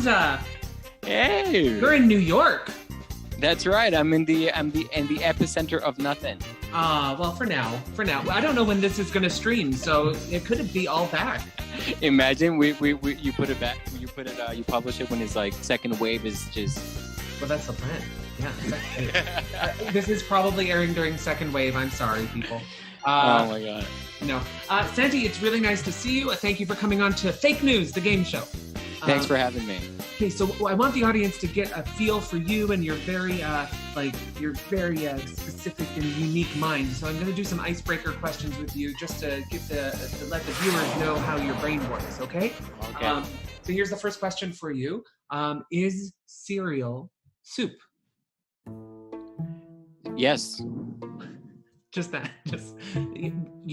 Hamza. Hey. You're in New York. That's right. I'm in the epicenter of nothing. Well, for now. I don't know when this is going to stream, so it could be all back. Imagine you put it back. You publish it when it's like second wave is just. Well, that's the plan. Yeah. Second wave. This is probably airing during second wave. I'm sorry, people. Oh my god. No. Santi, it's really nice to see you. Thank you for coming on to Fake News, the game show. Thanks for having me. Okay, so I want the audience to get a feel for you and your very specific and unique mind. So I'm going to do some icebreaker questions with you just to let the viewers know how your brain works. Okay. Okay. So here's the first question for you. Is cereal soup? Yes. Just that.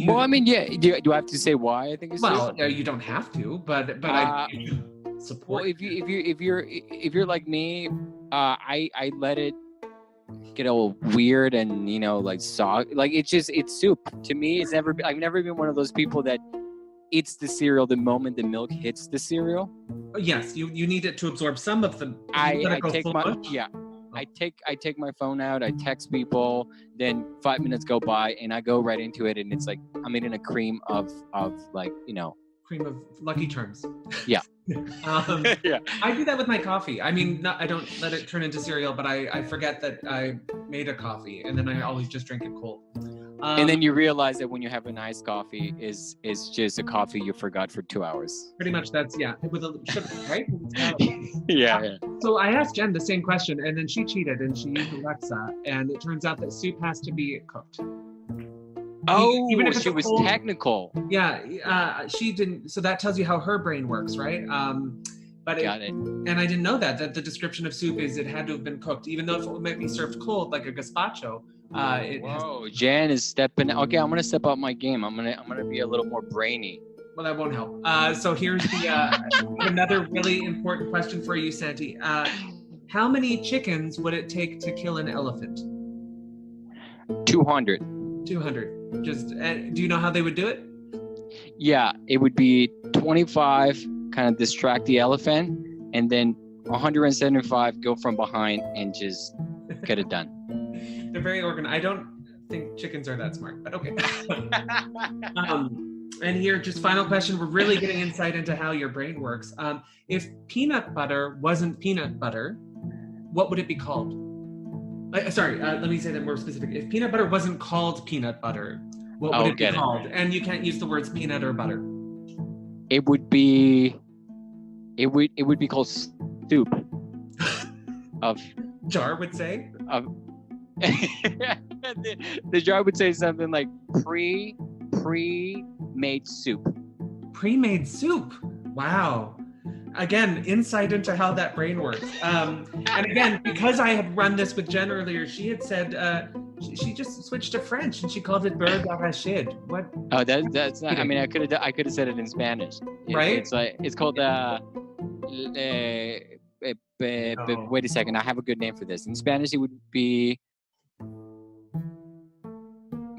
Well, I mean, yeah. Do I have to say why I think it's well, soup? you don't have to, but I support. Well, if you're like me, I let it get all weird and like it's soup to me. I've never been one of those people that eats the cereal the moment the milk hits the cereal. Yes, you need it to absorb some of the. I take my phone out, I text people, then 5 minutes go by and I go right into it, and it's like I'm eating a cream of cream of Lucky Charms. Yeah. Yeah. I do that with my coffee. I mean, I don't let it turn into cereal, but I forget that I made a coffee, and then I always just drink it cold. And then you realize that when you have an iced coffee, is just a coffee you forgot for 2 hours. Pretty much, with a sugar, right? Yeah. So I asked Jen the same question, and then she cheated and she used Alexa, and it turns out that soup has to be cooked. Oh, even if it's she was cold, technical. Yeah, she didn't. So that tells you how her brain works, right? Got it. And I didn't know that the description of soup is it had to have been cooked, even though it might be served cold, like a gazpacho. Jan is stepping. Okay, I'm gonna step up my game. I'm gonna be a little more brainy. Well, that won't help. So here's another really important question for you, Santi. How many chickens would it take to kill an elephant? 200. 200. Just do you know how they would do it? Yeah, it would be 25, kind of distract the elephant, and then 175 go from behind and just get it done. They're very organized. I don't think chickens are that smart, but okay. And here, just final question. We're really getting insight into how your brain works. If peanut butter wasn't peanut butter, what would it be called? Let me say that more specific. If peanut butter wasn't called peanut butter, what would it be called? And you can't use the words peanut or butter. It would be called soup. Jar would say. The jar would say something like pre-made soup. Pre-made soup. Wow. Again, insight into how that brain works. And again, because I had run this with Jen earlier, she had said she just switched to French and she called it beurre d'arachide. What? Oh, that's not. I mean, I could have said it in Spanish. Right? It's called. Wait a second. I have a good name for this. In Spanish, it would be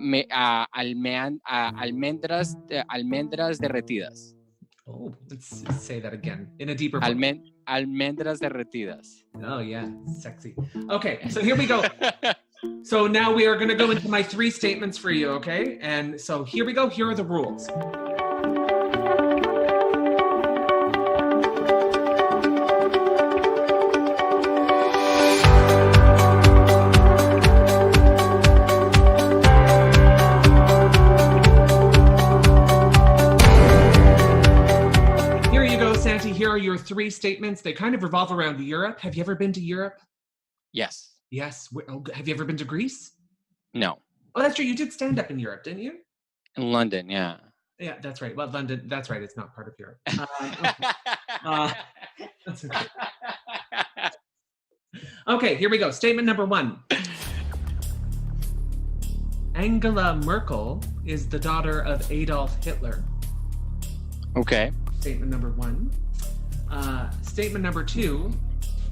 almendras derretidas. Oh, let's say that again in a deeper voice. Almendras derretidas. Oh yeah, sexy. Okay, so here we go. So now we are going to go into my 3 statements for you, okay? And so here we go. Here are the rules. Here are your 3 statements. They kind of revolve around Europe. Have you ever been to Europe? Yes. Yes. Have you ever been to Greece? No. Oh, that's true. You did stand up in Europe, didn't you? In London, yeah. Yeah, that's right. Well, London, that's right. It's not part of Europe. That's okay. Okay, here we go. Statement number 1. Angela Merkel is the daughter of Adolf Hitler. Okay. Statement number 1. Statement number 2.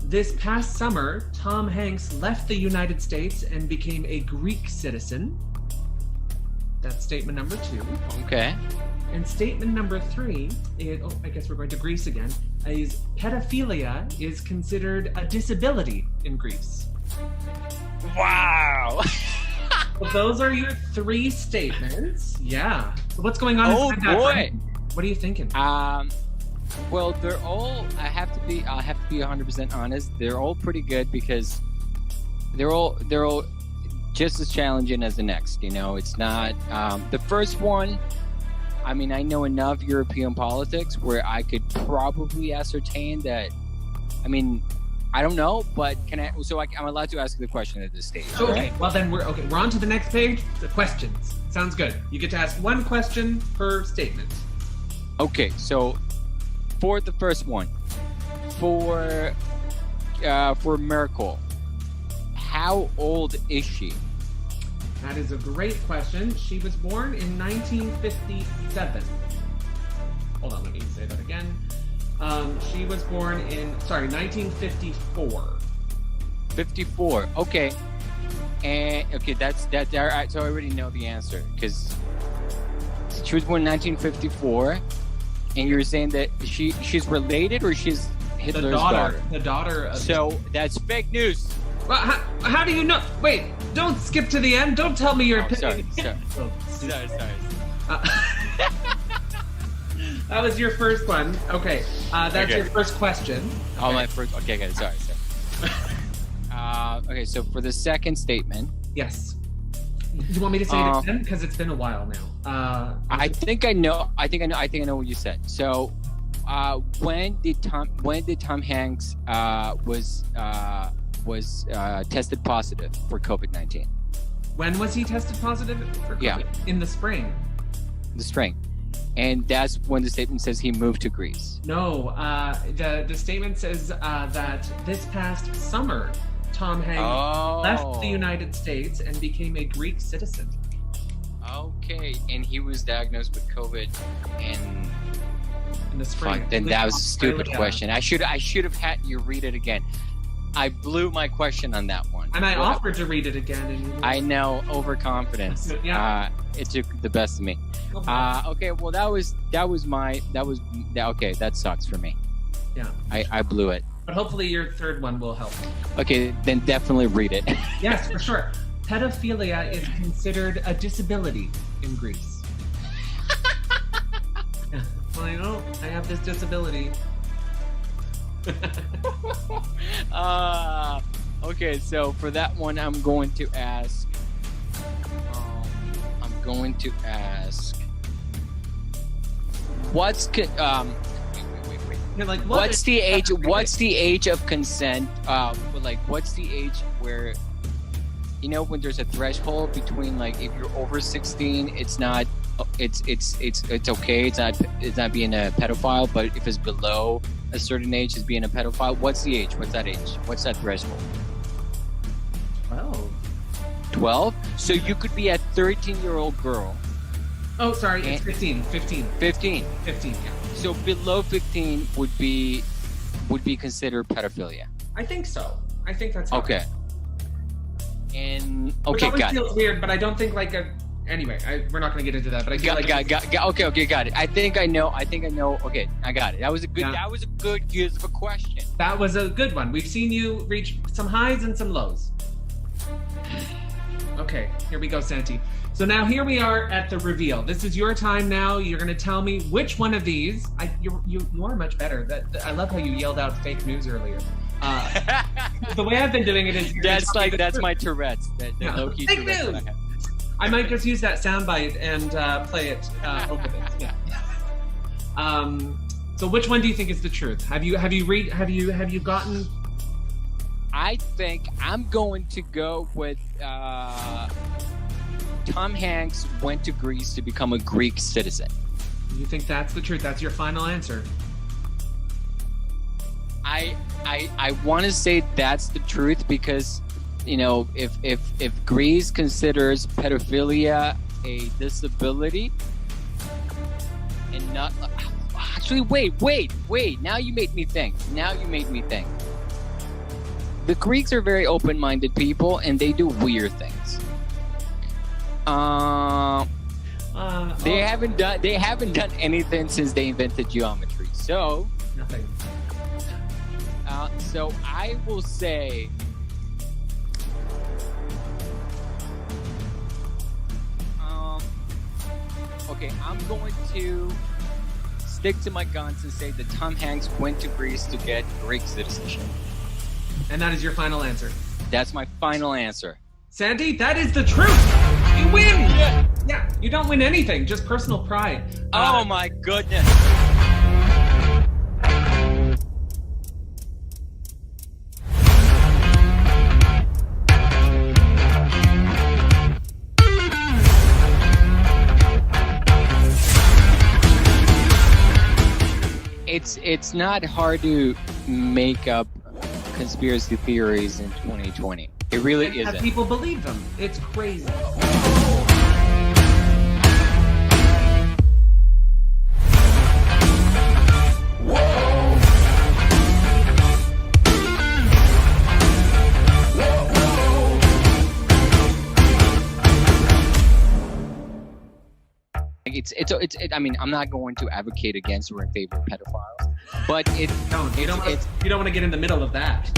This past summer, Tom Hanks left the United States and became a Greek citizen. That's statement number 2. Okay. And statement number 3 is, I guess we're going to Greece again. is pedophilia is considered a disability in Greece. Wow. Well, those are your 3 statements. Yeah. What's going on? Oh inside that boy. brain? What are you thinking? Well, they're all. I'll have to be 100% honest. They're all pretty good because they're all just as challenging as the next. You know, it's not the first one. I mean, I know enough European politics where I could probably ascertain that. I mean, I don't know, but can I? So I'm allowed to ask the question at this stage. Okay. Right? Well, then we're on to the next page. The questions. Sounds good. You get to ask 1 question per statement. Okay. So for the first one, for Merkel, how old is she? That is a great question. She was born in 1957. Hold on, let me say that again. She was born in 1954. 54. Okay. And okay, that's that. All right, so I already know the answer because she was born in 1954, and you're saying that she's related or she's Hitler's daughter. The daughter of. So that's fake news. Well, how do you know? Wait, don't skip to the end. Don't tell me your opinion. Sorry. That was your first one. Okay, that's your first question. Oh, my first. Okay, good. Sorry. Okay, so for the second statement. Yes. Do you want me to say it again? Because it's been a while now. I think I know what you said. So, when did Tom Hanks was tested positive for COVID-19? When was he tested positive for COVID? Yeah. In the spring. The spring. And that's when the statement says he moved to Greece. No, the statement says that this past summer, Tom Hanks left the United States and became a Greek citizen. Okay, and he was diagnosed with COVID in the spring. Then that was a stupid question. I should have had you read it again. I blew my question on that one. And I offered to read it again. And I know, overconfidence. Yeah. It took the best of me. Okay, well okay, that sucks for me. Yeah. I blew it. But hopefully your third one will help. Okay, then definitely read it. Yes, for sure. Pedophilia is considered a disability in Greece. I know, I have this disability. Okay, so for that one, I'm going to ask. What's wait. You're like, what's the age? What's the age of consent? What's the age where, you know, when there's a threshold between, like, if you're over 16, it's not. It's okay. It's not being a pedophile. But if it's below a certain age, it's being a pedophile. What's the age? What's that age? What's that threshold? 12? So you could be a 13-year-old girl. Oh, sorry, it's 15. 15, yeah. So below 15 would be considered pedophilia. I think so. I think that's okay. And which always got feels it. Weird, but I don't think like a. Anyway, we're not going to get into that. But I feel got it. I think I know. Okay, I got it. That was a good. Yeah. That was a good use of a question. That was a good one. We've seen you reach some highs and some lows. Okay, here we go, Santi. So now here we are at the reveal. This is your time now. You're going to tell me which one of these. You are much better. I love how you yelled out fake news earlier. The way I've been doing it is that's my Tourette's. The low-key fake Tourette's news. I might just use that soundbite and play it over this. Yeah. So which one do you think is the truth? Have you gotten? I think I'm going to go with Tom Hanks went to Greece to become a Greek citizen. You think that's the truth? That's your final answer? I want to say that's the truth because, you know, if Greece considers pedophilia a disability and not actually wait, now you made me think. The Greeks are very open-minded people and they do weird things. They haven't done anything since they invented geometry. So nothing. So I will say, okay, I'm going to stick to my guns and say that Tom Hanks went to Greece to get Greek citizenship. And that is your final answer. That's my final answer. Santi, that is the truth. You win. Yeah, you don't win anything, just personal pride. Oh my goodness. It's not hard to make up conspiracy theories in 2020. It really isn't. Have people believe them. It's crazy. I mean, I'm not going to advocate against or in favor of pedophiles, but you don't want to get in the middle of that.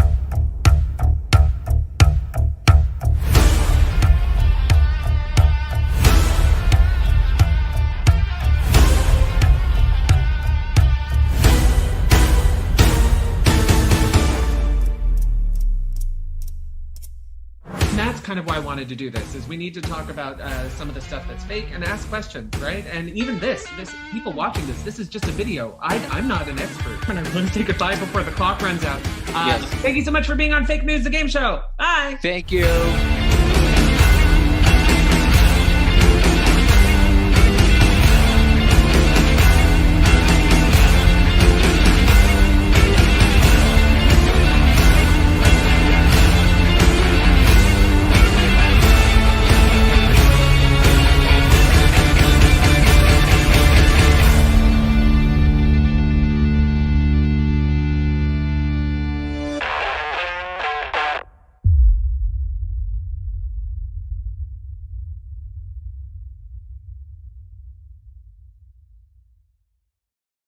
That's kind of why I wanted to do this, is we need to talk about some of the stuff that's fake and ask questions, right? And even this people watching this is just a video. I'm not an expert. And I'm going to say goodbye before the clock runs out. Yes. Thank you so much for being on Fake News, the game show. Bye. Thank you.